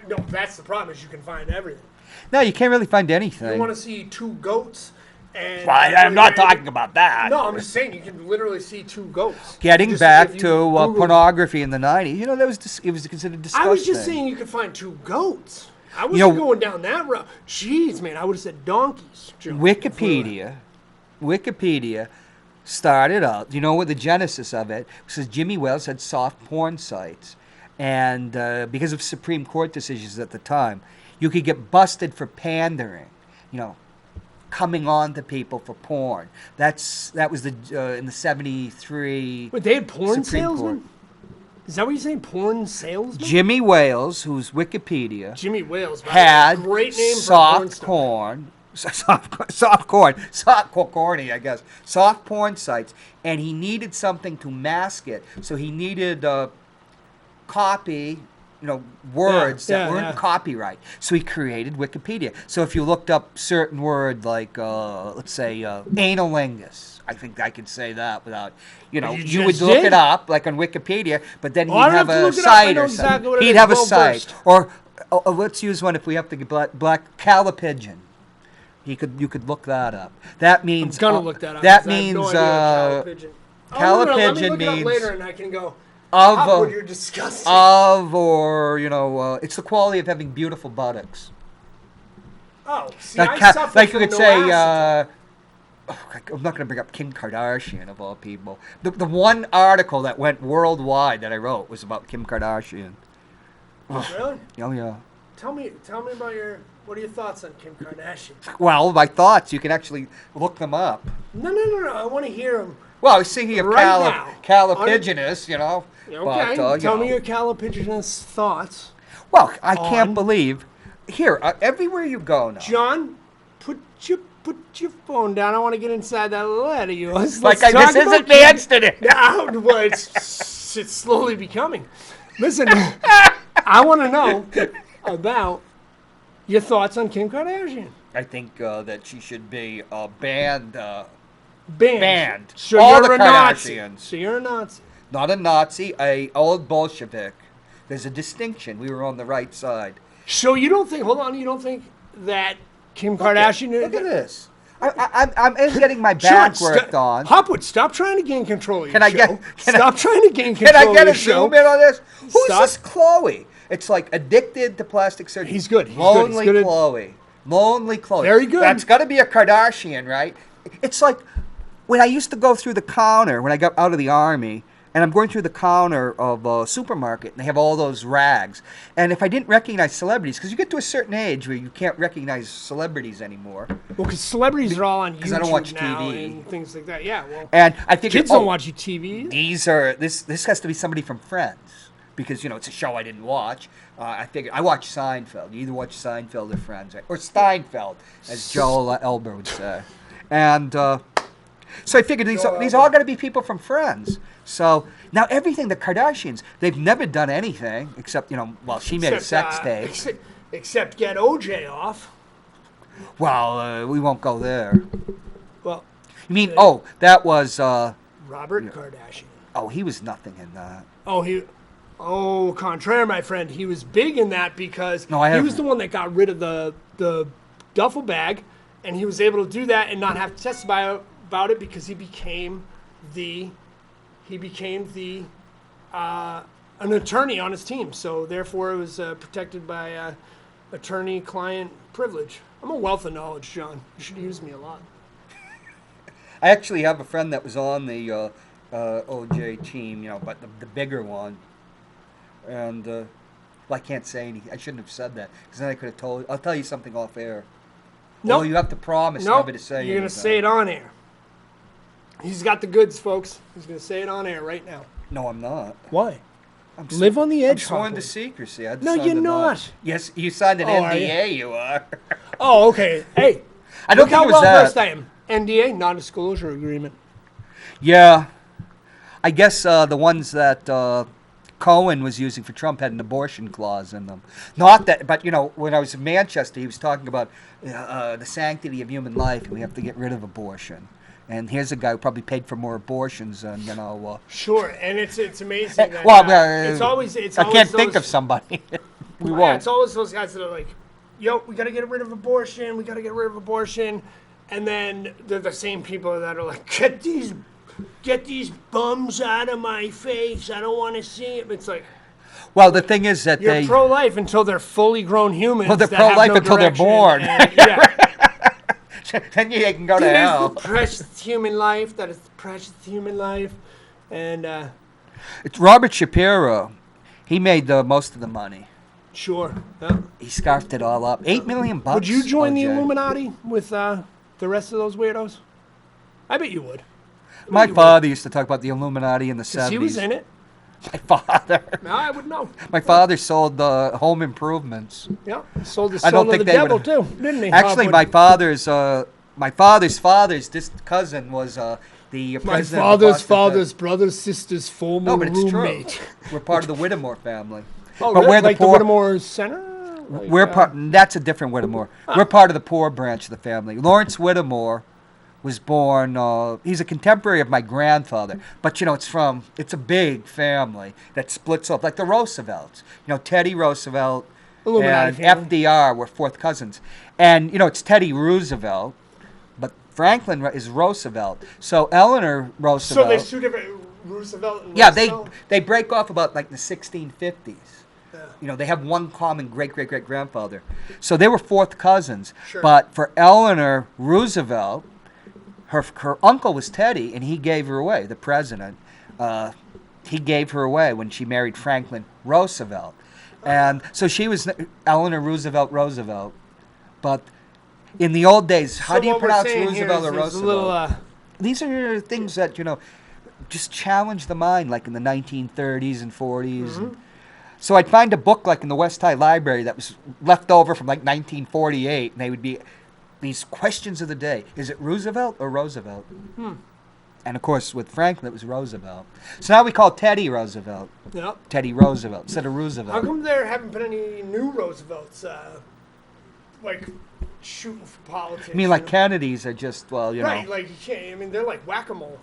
No, that's the problem. Is you can find everything. No, you can't really find anything. You want to see two goats? And I'm not talking about that. No, I'm just saying you can literally see two goats. Getting Just back if you to Google- pornography in the 90s, it was considered disgusting. I was just saying you could find two goats. I wasn't going down that route. Jeez, man, I would have said donkeys. Joe. Wikipedia started out, you know what the genesis of it? Because Jimmy Wales had soft porn sites. And because of Supreme Court decisions at the time, you could get busted for pandering, coming on to people for porn. That was in the 73 Wait, they had porn Supreme salesmen? Court. Is that what you're saying? Porn salesman? Jimmy Wales, who's Wikipedia, Jimmy Wales. had great name soft for porn. Corny, I guess. Soft porn sites, and he needed something to mask it, so he needed copy, words that weren't copyright. So he created Wikipedia. So if you looked up certain word like, let's say, analingus, I think I could say that without, you would look it up like on Wikipedia, but then he'd have a site or something. He'd have a site, or let's use one if we have to get black calipigeon. You could look that up. That means I'm gonna look that up. That I have means no idea what calipigeon let me look it up means later, and I can go. of You're disgusting. It's the quality of having beautiful buttocks. Oh, see, Like, I suffer like you from could no say. acid. I'm not going to bring up Kim Kardashian of all people. The one article that went worldwide that I wrote was about Kim Kardashian. Really? Oh yeah. Tell me about what are your thoughts on Kim Kardashian? Well, my thoughts, you can actually look them up. No. I want to hear them. Well, speaking of Right now. calipiginous, Okay, But, tell me your calipiginous thoughts. Well, I can't on- believe. Here, everywhere you go now. John, put your phone down. I want to get inside that letter of yours. Like Let's talk this about isn't Kim- Manchester. No, well, it's slowly becoming. Listen, I want to know about your thoughts on Kim Kardashian. I think that she should be banned. Banned. So All you're the a Nazi. Kardashians. So you're a Nazi. Not a Nazi, a old Bolshevik. There's a distinction. We were on the right side. So you don't think? Hold on. You don't think that Kim Kardashian? Look at this. I'm getting my back worked on. Hopwood, stop trying to gain control of your Can I show. get? Stop trying to gain Can control I get of a your show. zoom in on this? Who's Stop. this Chloe? It's like addicted to plastic surgery. He's good. He's Lonely good at- Chloe. Lonely Chloe. Very good. That's got to be a Kardashian, right? It's like when I used to go through the counter when I got out of the army, and I'm going through the counter of a supermarket, and they have all those rags. And if I didn't recognize celebrities, because you get to a certain age where you can't recognize celebrities anymore. Well, because celebrities are all on YouTube I don't watch now TV. and things like that. Yeah, well, And I figured, kids don't watch TV. This has to be somebody from Friends. Because, it's a show I didn't watch. I figured, I watch Seinfeld. You either watch Seinfeld or Friends. Right? Or Steinfeld, as Joel Elber would say. And so I figured these all got to be people from Friends. So now everything, the Kardashians, they've never done anything except, she made a sex tape. Except get OJ off. Well, we won't go there. Well, you mean, that was... Robert Kardashian. Oh, he was nothing in that. Oh, contraire, my friend. He was big in that because he was the one that got rid of the duffel bag, and he was able to do that and not have to testify about it because he became an attorney on his team. So therefore, it was protected by attorney-client privilege. I'm a wealth of knowledge, John. You should use me a lot. I actually have a friend that was on the OJ team, but the bigger one. And I can't say anything. I shouldn't have said that because then I could have told. I'll tell you something off air. No, you have to promise never to say. You're gonna say it on air. He's got the goods, folks. He's gonna say it on air right now. No, I'm not. Why? Live on the edge. I'm sworn to secrecy. No, you're not. Yes, you signed an NDA. You are. Oh, okay. Hey, I don't look think how it was well that. versed I am. NDA, non-disclosure agreement. Yeah, I guess the ones that Cohen was using for Trump had an abortion clause in them. Not that, but when I was in Manchester, he was talking about the sanctity of human life, and we have to get rid of abortion. And here's a guy who probably paid for more abortions than Sure, and it's amazing. That, it's always. I can't think of somebody. We won't. Yeah, it's always those guys that are like, "Yo, we got to get rid of abortion. We got to get rid of abortion," and then they're the same people that are like, Get these bums out of my face. I don't want to see it. It's like, well, the thing is that you're pro-life until they're fully grown humans. Well, they're pro-life until they're born. Then they can go to hell. The precious human life. That is the precious human life. And it's Robert Shapiro. He made the most of the money. Sure. Yeah. He scarfed it all up. $8 million. Would you join the Illuminati with the rest of those weirdos? I bet you would. My father used to talk about the Illuminati in the 70s. He was in it. My father. No, I would know. My father sold home improvements. Yeah, sold the soul of the devil too, didn't he? Actually, my father's father's cousin was the president. My father's brother's sister's former roommate. True. We're part of the Whittemore family. Oh, but really? We're the Whittemore Center? We're part. That's a different Whittemore. We're part of the poor branch of the family. Lawrence Whittemore was born, he's a contemporary of my grandfather, but it's a big family that splits up, like the Roosevelts. Teddy Roosevelt and FDR were fourth cousins. And, it's Teddy Roosevelt, but Franklin is Roosevelt. So Eleanor Roosevelt. So there's two different Roosevelt and Roosevelt? They break off about like the 1650s. Yeah. They have one common great-great-great-grandfather. So they were fourth cousins. Sure. But for Eleanor Roosevelt, her uncle was Teddy, and he gave her away, the president. He gave her away when she married Franklin Roosevelt. And so she was Eleanor Roosevelt. But in the old days, how do you pronounce Roosevelt or Roosevelt? These are things that, just challenge the mind, like in the 1930s and 40s. Mm-hmm. So I'd find a book like in the West High Library that was left over from like 1948, and they would be these questions of the day. Is it Roosevelt or Roosevelt? And, of course, with Franklin, it was Roosevelt. So now we call Teddy Roosevelt. Yep. Teddy Roosevelt instead of Roosevelt. How come there haven't been any new Roosevelts, shooting for politics? I mean, like Kennedys are just, Right, like you can't, they're like whack-a-mole,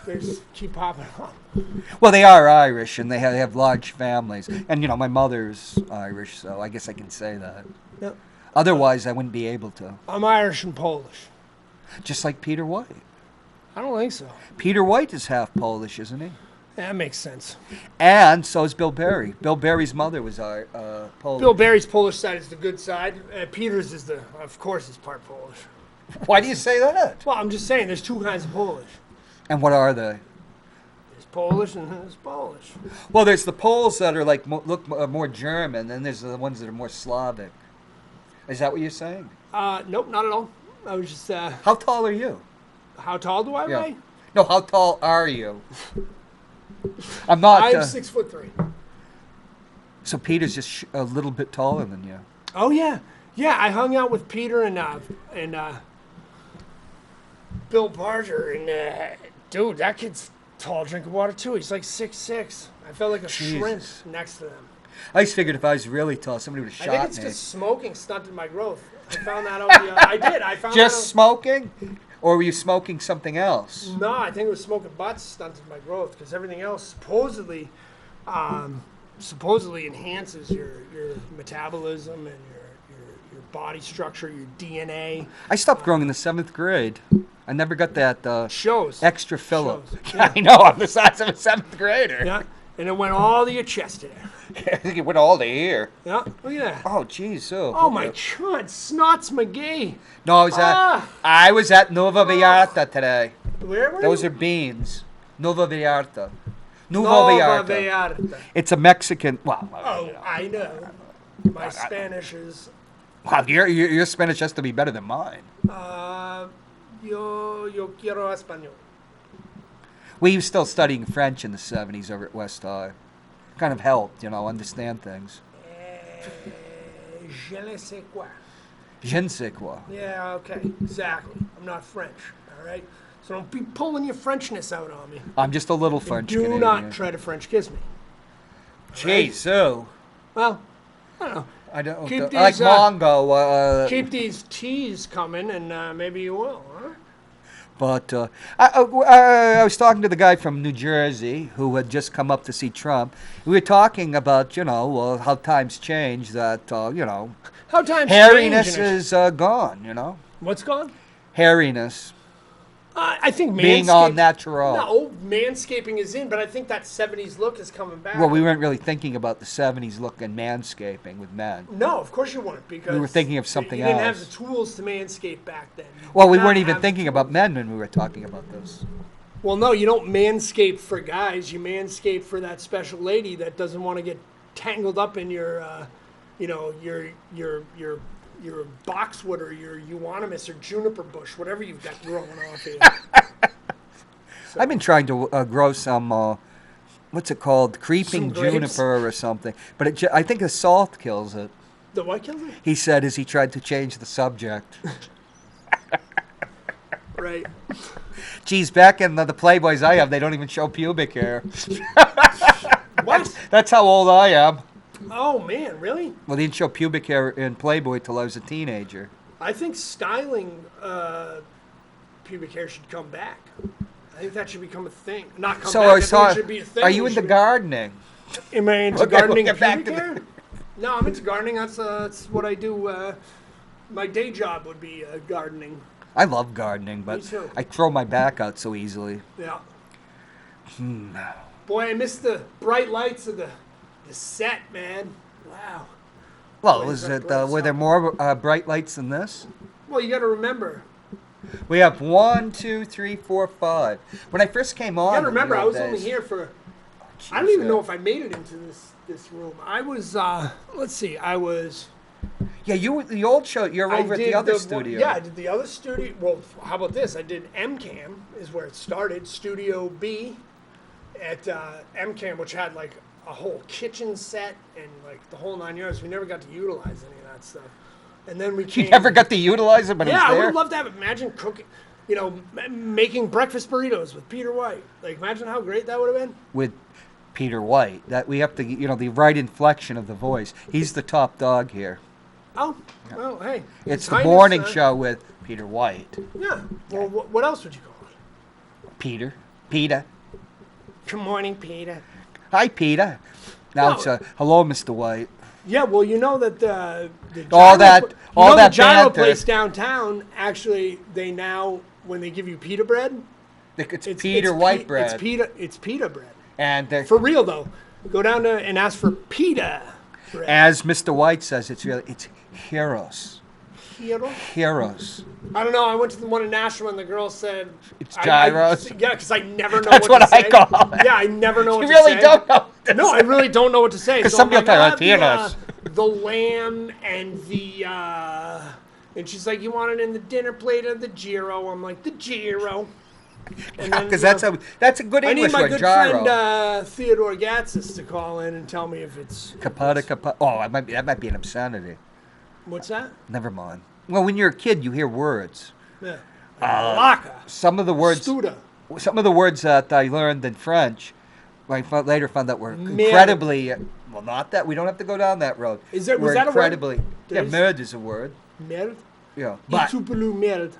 they just keep popping up. Well, they are Irish, and they have large families. And, my mother's Irish, so I guess I can say that. Yep. Otherwise, I wouldn't be able to. I'm Irish and Polish. Just like Peter White. I don't think so. Peter White is half Polish, isn't he? Yeah, that makes sense. And so is Bill Berry. Bill Berry's mother was Polish. Bill Berry's Polish side is the good side. Peter's is of course, is part Polish. Why do you say that? Well, I'm just saying, there's two kinds of Polish. And what are they? There's Polish and it's Polish. Well, there's the Poles that are like look more German, and there's the ones that are more Slavic. Is that what you're saying? Nope, not at all. I was just. How tall are you? How tall do I weigh? No, how tall are you? I'm not. I'm 6'3". So Peter's just a little bit taller than you. Oh yeah, yeah. I hung out with Peter and Bill Barger, and dude, that kid's tall drink of water too. He's like 6'6". I felt like a shrimp next to them. I just figured if I was really tall, somebody would have shot me. I think it's because smoking stunted my growth. I found that out. I did. I found just smoking, or were you smoking something else? No, I think it was smoking butts stunted my growth because everything else supposedly enhances your metabolism and your body structure, your DNA. I stopped growing in the 7th grade. I never got that shows extra fill-up. Yeah. I know, I'm the size of a 7th grader. Yeah, and it went all to your chest there. I think it went all to here. Yeah, look at that. Oh, jeez. Oh my God, Snots McGee. No, I was at Nova Vallarta today. Where were Those you? are beans. Nova Vallarta. Nova Vallarta. It's a Mexican. Well, Oh, I know. My Spanish is. Wow, your Spanish has to be better than mine. Yo quiero español. We were still studying French in the 70s over at West High. Kind of helped, understand things. Je ne sais quoi. Je ne sais quoi. Yeah, okay, exactly. I'm not French, all right? So don't be pulling your Frenchness out on me. I'm just a little French Do not try to French kiss me. Jeez, so. Well, I don't know. I don't. Keep I like these, Mongo. Keep these teas coming, and maybe you will, huh? But I was talking to the guy from New Jersey who had just come up to see Trump. We were talking about, how times change. That How times hairiness change, is gone. What's gone? Hairiness. I think being all natural. No, manscaping is in, but I think that 70s look is coming back. Well, we weren't really thinking about the 70s look and manscaping with men. No, of course you weren't, because we were thinking of something you else. didn't have the tools to manscape back then. Well, we weren't even thinking about men when we were talking about this. Well, no, you don't manscape for guys. You manscape for that special lady that doesn't want to get tangled up in your boxwood or your euonymus or juniper bush, whatever you've got growing off here. I've been trying to grow some, what's it called, creeping juniper or something. But I think the salt kills it. The what kills it? He said as he tried to change the subject. Right. Geez, back in the Playboys I have, they don't even show pubic hair. What? That's how old I am. Oh, man, really? Well, they didn't show pubic hair in Playboy till I was a teenager. I think styling pubic hair should come back. I think that should become a thing. Not come back, I think it should be a thing. Are you into gardening? Am I into gardening we'll pubic hair? No, I'm into gardening. That's what I do. My day job would be gardening. I love gardening, but I throw my back out so easily. Yeah. Boy, I miss the bright lights of the set, man. Wow. Well, were there more bright lights than this? Well, you got to remember. We have 1, 2, 3, 4, 5. When I first came on, You got to remember, I was only here for. I don't even know if I made it into this room. I was. Let's see. I was. Yeah, you were the old show. You're over at the other studio. Yeah, I did the other studio. Well, how about this? I did MCAM, is where it started. Studio B at MCAM, which had like a whole kitchen set and like the whole 9 yards. We never got to utilize any of that stuff. And then we came. You never got to utilize it, but it was there? I would love to have it. Imagine cooking, making breakfast burritos with Peter White. Like, imagine how great that would have been. With Peter White. That we have to, the right inflection of the voice. He's the top dog here. Oh, well, hey. It's the morning show with Peter White. Yeah. Well, what else would you call it? Peter. Good morning, Peter. Hi, Peter. Now it's hello, Mr. White. Yeah, well, you know that the gyro place downtown, actually, they now, when they give you pita bread, it's Peter White bread. It's pita bread. And for real though, go down and ask for pita bread. As Mr. White says, it's heroes. Heroes. I don't know. I went to the one in Nashville, and the girl said It's gyros. Yeah, because I never know That's what to say. I call it. Yeah, I never know what You to really say. don't know what to No, say. I really don't know what to say. Because So some I'm people like, say, "I'll Latinos. have the lamb and the and she's like, you want it in the dinner plate or the gyro? I'm like, the gyro. Because that's a good I need English my word, good gyro. friend Theodore Gatsis to call in and tell me if it's Capata. Oh, that might be an obscenity. What's that? Never mind. Well, when you're a kid, you hear words. Yeah. Laka. Some of the words. Studa. Some of the words that I learned in French, later found out were Merde. incredibly. Well, not that we don't have to go down that road. Was that a incredibly, word? Yeah, merde is a word. Merde. Yeah, But but merde.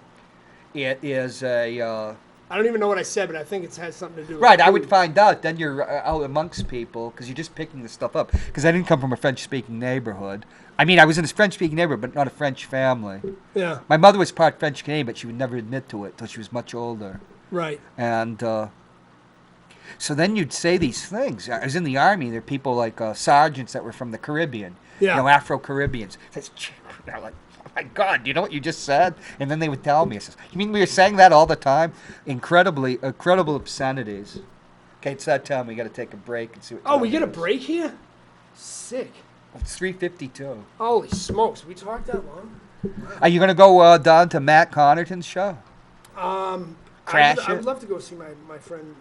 it is a. I don't even know what I said, but I think it has something to do with Right, I food. would find out. Then you're out amongst people because you're just picking the stuff up. Because I didn't come from a French-speaking neighborhood. I mean, I was in a French-speaking neighborhood, but not a French family. Yeah. My mother was part French-Canadian, but she would never admit to it until she was much older. Right. And so then you'd say these things. I was in the Army. There are people like sergeants that were from the Caribbean. Yeah. You know, Afro-Caribbeans. They're like, oh my God, you know what you just said? And then they would tell me, I says, you mean we were saying that all the time? Incredible obscenities. Okay, it's that time. We got to take a break and see what time We get a it is. break here? Sick. It's 3:52. Holy smokes. We talked that long? Are you going to go down to Matt Connerton's show? Crash I would it? love to go see my friend.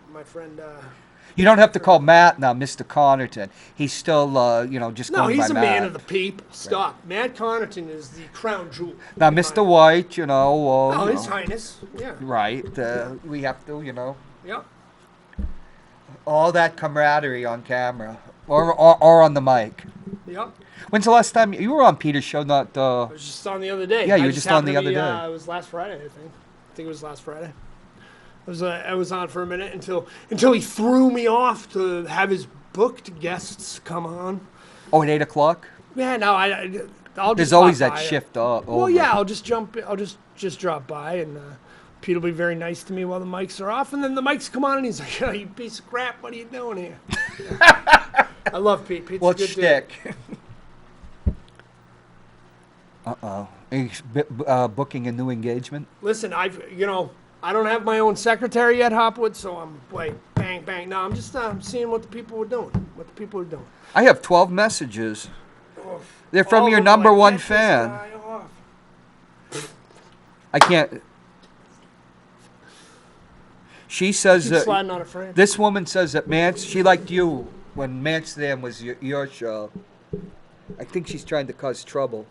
You don't have to call Matt now Mr. Connerton. He's still, just No, going by he's a Matt. man of the people. Stop. Matt Connerton is the crown jewel. Now, in Mr. my- White, Oh, His Highness. Yeah. right, we have to, Yeah. all that camaraderie on camera or on the mic. Yeah. When's the last time you were on Peter's show? Not I was just on the other day. Yeah, you I were just on the happened to other day. It was last Friday, I think. I think it was last Friday. I was on for a minute until he threw me off to have his booked guests come on. at 8 o'clock. Yeah, no, I'll just There's always drop that by. shift over. Well, yeah, I'll just jump. I'll just drop by, and Pete will be very nice to me while the mics are off, and then the mics come on, and he's like, "Oh, you piece of crap! What are you doing here?" I love Pete. Pete's Well, a good dude. shtick. He's booking a new engagement. Listen, I don't have my own secretary yet, Hopwood, so I'm like bang bang. No, I'm just seeing what the people were doing. I have 12 messages. Oh, They're from all your of them, number like, one get this fan. guy off. I can't. She says Keep that sliding on a frame. this woman says that she liked you when Mansdam was your show. I think she's trying to cause trouble.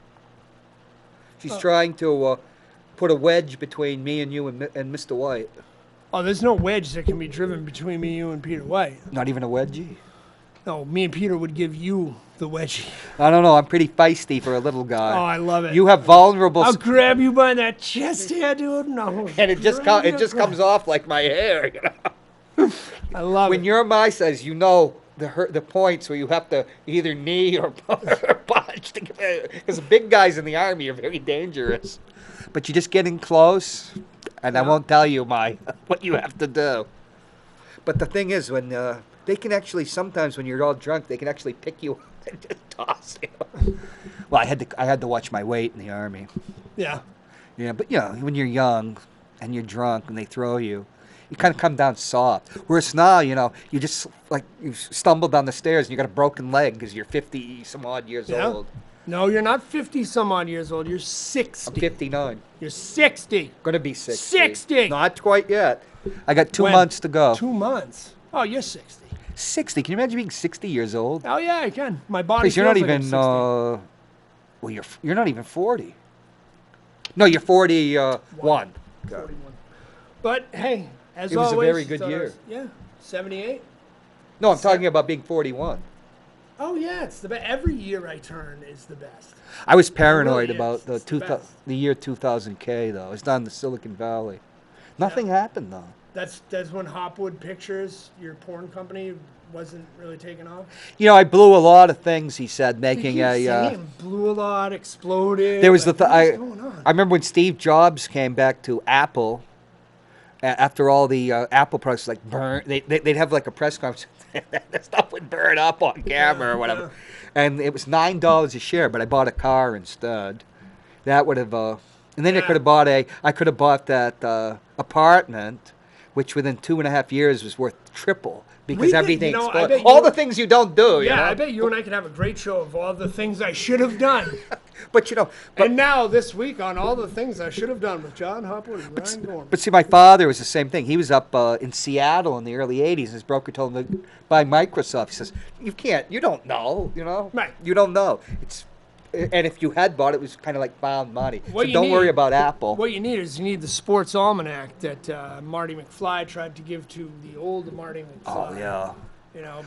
She's trying to put a wedge between me and you and Mr. White. Oh, there's no wedge that can be driven between me, you, and Peter White. Not even a wedgie. No, me and Peter would give you the wedgie. I don't know. I'm pretty feisty for a little guy. Oh, I love it. You have vulnerable. I'll grab you by that chest here, dude. No. And it just comes off like my hair. I love When it. you're my size, the points where you have to either knee or punch. Because the big guys in the Army are very dangerous. But you're just getting close, and I won't tell you what you have to do. But the thing is, when they can actually, sometimes when you're all drunk, they can actually pick you up and just toss you. Well, I had to watch my weight in the Army. Yeah. Yeah, but when you're young and you're drunk and they throw you, you kind of come down soft. Whereas now, you just like you stumble down the stairs and you got a broken leg because you're 50 some odd years Yeah. old. No, you're not 50 some odd years old. You're 60. I'm 59. You're 60. Gonna be 60. 60. Not quite yet. I got 2 When? months to go. 2 months. Oh, you're 60. 60. Can you imagine being 60 years old? Oh yeah, I can. My body. Because you're not feels like I'm even. 60. Well, you're not even 40. No, you're 41. 41. But hey, as It was a always, very good year. Yeah, 78. No, I'm talking about being 41. Oh yeah, it's the best. Every year I turn is the best. I was paranoid really about is. It's the best. the year 2000K though. It's down in the Silicon Valley. Nothing happened though. That's when Hopwood Pictures, your porn company, wasn't really taking off. I blew a lot of things. He said, making You keep a. saying blew a lot, exploded. There was like, the what is I going on? remember when Steve Jobs came back to Apple. After all the Apple products like burn, they'd have like a press conference. That stuff would burn up on camera or whatever. And it was $9 a share, but I bought a car instead. That would have, and then I could have bought that apartment, which within 2.5 years was worth triple because everything exploded. All the things you don't do. Yeah, you know? I bet you and I could have a great show of all the things I should have done. But and now this week on all the things I should have done with John Hopwood and Ryan Gorman. But see, my father was the same thing. He was up in Seattle in the early '80s. His broker told him to buy Microsoft. He says, you don't know, Right. You don't know. And if you had bought it, was kind of like found money. What so don't worry about Apple. What you need the sports almanac that Marty McFly tried to give to the old Marty McFly. Oh yeah.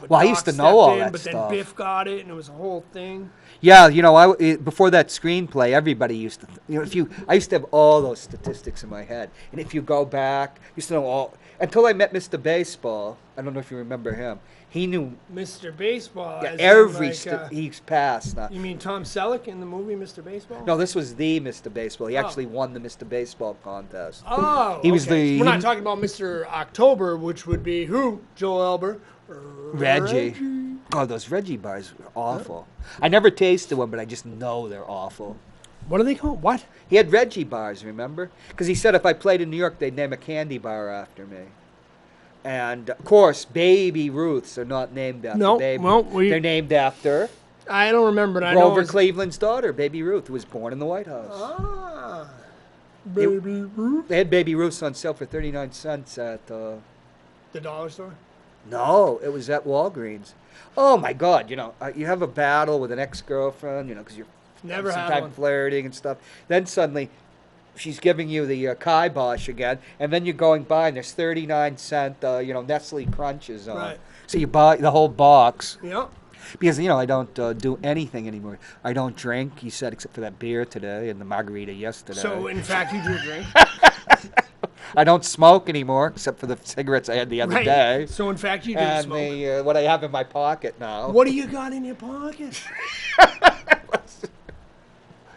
But I used to know all that but stuff. But then Biff got it, and it was a whole thing. Yeah, before that screenplay, everybody used to. I used to have all those statistics in my head, and if you go back, I used to know all until I met Mr. Baseball. I don't know if you remember him. He knew Mr. Baseball. Yeah, he's passed now. You mean Tom Selleck in the movie Mr. Baseball? No, this was the Mr. Baseball. He actually won the Mr. Baseball contest. Oh, he was We're not talking about Mr. October, which would be who? Joel Elber. Reggie. Oh, those Reggie bars were awful. I never tasted one, but I just know they're awful. What are they called? What? He had Reggie bars, remember? Because he said if I played in New York, they'd name a candy bar after me. And, of course, Baby Ruths are not named after Baby. Well, they're named after I don't remember. Grover Cleveland's daughter, Baby Ruth, who was born in the White House. Ah, Baby Ruth. They had Baby Ruths on sale for 39 cents at... the dollar store? No, it was at Walgreens. Oh, my God. You have a battle with an ex-girlfriend, because you're sometimes flirting and stuff. Then suddenly... she's giving you the kibosh again, and then you're going by, and there's 39-cent, Nestle Crunches on. Right. So you buy the whole box. Yep. Because, I don't do anything anymore. I don't drink, he said, except for that beer today and the margarita yesterday. So, in fact, you do drink? I don't smoke anymore, except for the cigarettes I had the other day. So, in fact, you do smoke. And what I have in my pocket now. What do you got in your pocket?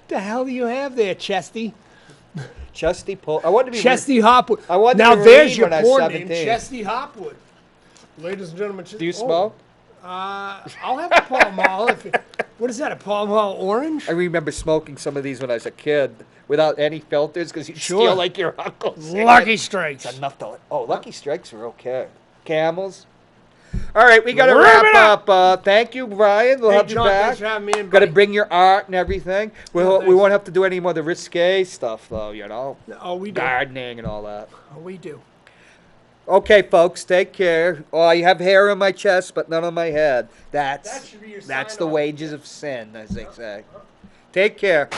The hell do you have there, Chesty? Chesty I wanted to be Chesty Hopwood. I wanted now to be there's your when I was porn name, 17. Chesty Hopwood. Ladies and gentlemen, Do you smoke? I'll have a Pall Mall. What is that? A Pall Mall orange? I remember smoking some of these when I was a kid without any filters because you steal like your uncle's. Lucky Strikes. It's enough to. Oh, Lucky Strikes are okay. Camels. All right, we got to wrap up. Thank you, Brian. We'll have you John, back. thanks for having me in, Got to buddy. bring your art and everything. We won't have to do any more of the risque stuff, though. Oh, we do. Gardening and all that. Oh, we do. Okay, folks, take care. Oh, I have hair on my chest, but none on my head. That should be your That's sign the off. wages of sin, as they say. Take care.